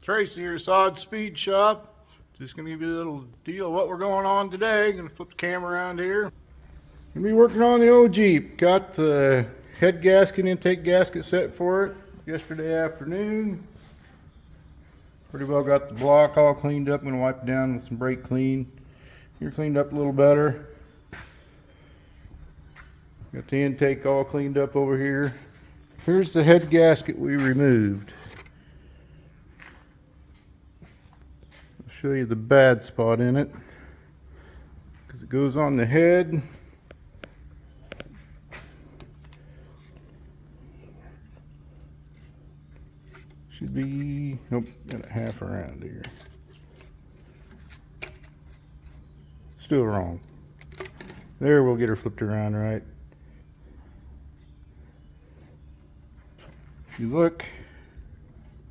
Tracy here, sodsspeedshop. Just gonna give you a little deal of what we're going on today. Gonna flip the camera around here. Gonna be working on the old Jeep. Got the head gasket, intake gasket set for it yesterday afternoon. Pretty well got the block all cleaned up. I'm gonna wipe it down with some brake clean. Here cleaned up a little better. Got the intake all cleaned up over here. Here's the head gasket we removed. I'll show you the bad spot in it because it goes on the head. Should be, nope, got it half around here. Still wrong. There, we'll get her flipped around right. If you look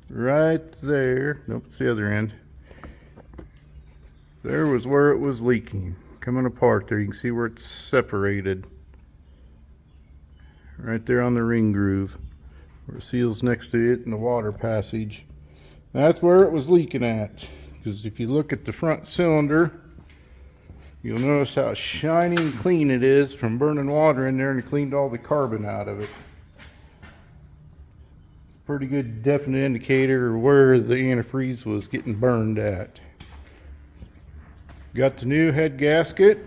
right there, nope, it's the other end. There was where it was leaking, coming apart there. You can see where it's separated. Right there on the ring groove, where it seals next to it in the water passage. That's where it was leaking at. Because if you look at the front cylinder, you'll notice how shiny and clean it is from burning water in there, and it cleaned all the carbon out of it. Pretty good definite indicator of where the antifreeze was getting burned at. Got the new head gasket.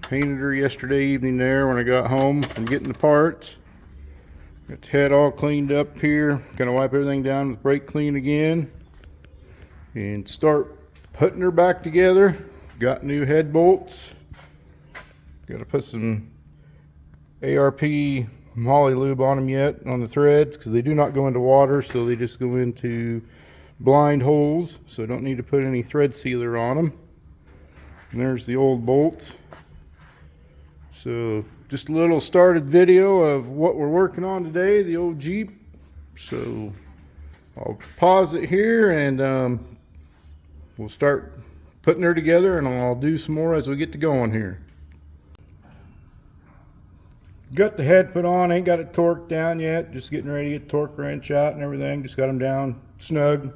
Painted her yesterday evening there when I got home from getting the parts. Got the head all cleaned up here. Gonna wipe everything down with brake clean again and start putting her back together. Got new head bolts. Got to put some ARP moly lube on them yet on the threads because they do not go into water, so they just go into blind holes, so I don't need to put any thread sealer on them. And there's the old bolts. So just a little started video of what we're working on today, the old Jeep. So I'll pause it here and we'll start putting her together, and I'll do some more as we get to going here. Got the head put on, ain't got it torqued down yet. Just getting ready to get the torque wrench out and everything. Just got them down snug.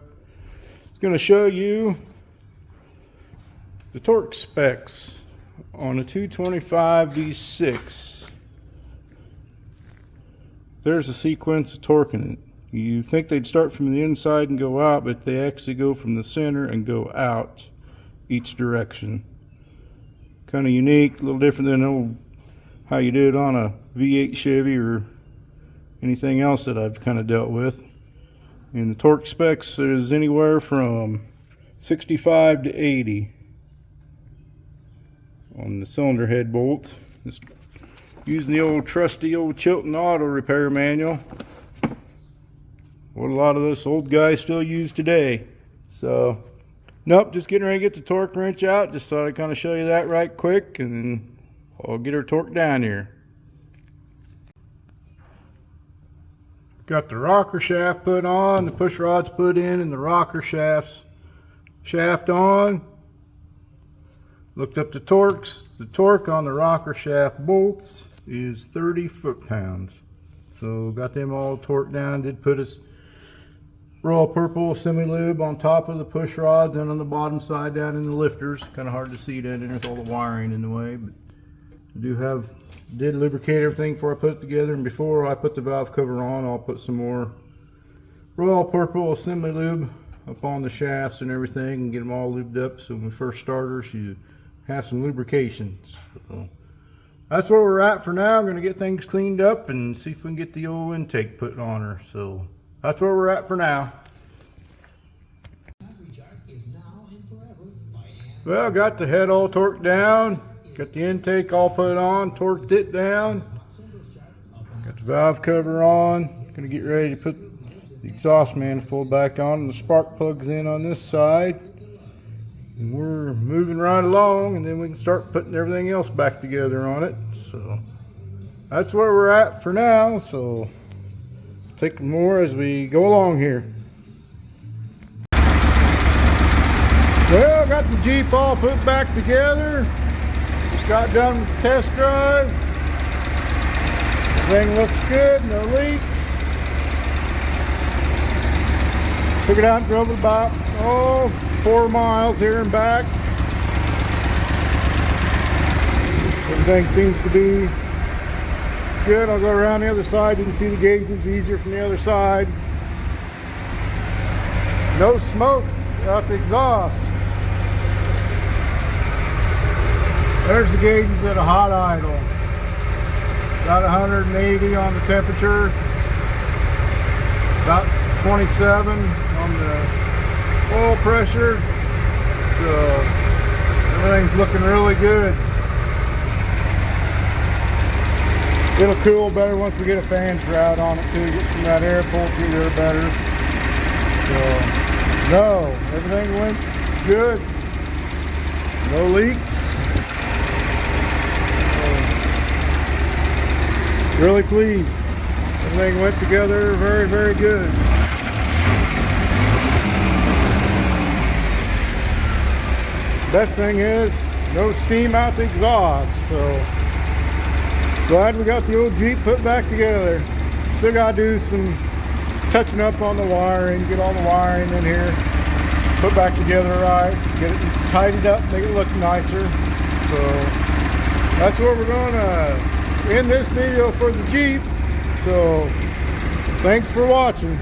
It's going to show you the torque specs on a 225 V6. There's a sequence of torquing it. You think they'd start from the inside and go out, but they actually go from the center and go out each direction. Kind of unique, a little different than how you do it on a V8 Chevy or anything else that I've kind of dealt with. And the torque specs is anywhere from 65 to 80 on the cylinder head bolts. Just using the old trusty old Chilton auto repair manual, what a lot of those old guys still use today. So nope, just getting ready to get the torque wrench out. Just thought I'd kind of show you that right quick, and then I'll get her torqued down here. Got the rocker shaft put on, the push rods put in, and the rocker shaft on. Looked up the torques. The torque on the rocker shaft bolts is 30 foot-pounds. So got them all torqued down. Did put a royal purple semi-lube on top of the push rods and on the bottom side down in the lifters. Kind of hard to see down there with all the wiring in the way, but did lubricate everything before I put it together, and before I put the valve cover on, I'll put some more royal purple assembly lube up on the shafts and everything and get them all lubed up, so when we first start her, she have some lubrication. So that's where we're at for now. I'm going to get things cleaned up and see if we can get the old intake put on her. So that's where we're at for now. Well, got the head all torqued down. Got the intake all put on, torqued it down. Got the valve cover on. Gonna get ready to put the exhaust manifold back on, and the spark plugs in on this side. And we're moving right along, and then we can start putting everything else back together on it. So that's where we're at for now. So take more as we go along here. Well, got the Jeep all put back together. Just got done with the test drive. Everything looks good, no leaks. Took it out and drove it about 4 miles here and back. Everything seems to be good. I'll go around the other side. You can see the gauges easier from the other side. No smoke out the exhaust. There's the gauges at a hot idle. About 180 on the temperature. About 27 on the oil pressure. So everything's looking really good. It'll cool better once we get a fan shroud on it too. Get some of that air pulled through there better. So, no, everything went good. No leaks. So, really pleased. Everything went together very, very good. Best thing is, no steam out the exhaust. So, glad we got the old Jeep put back together. Still got to do some touching up on the wiring, get all the wiring in here, put back together right, get it tidied up, make it look nicer. So that's where we're going to end this video for the Jeep. So thanks for watching.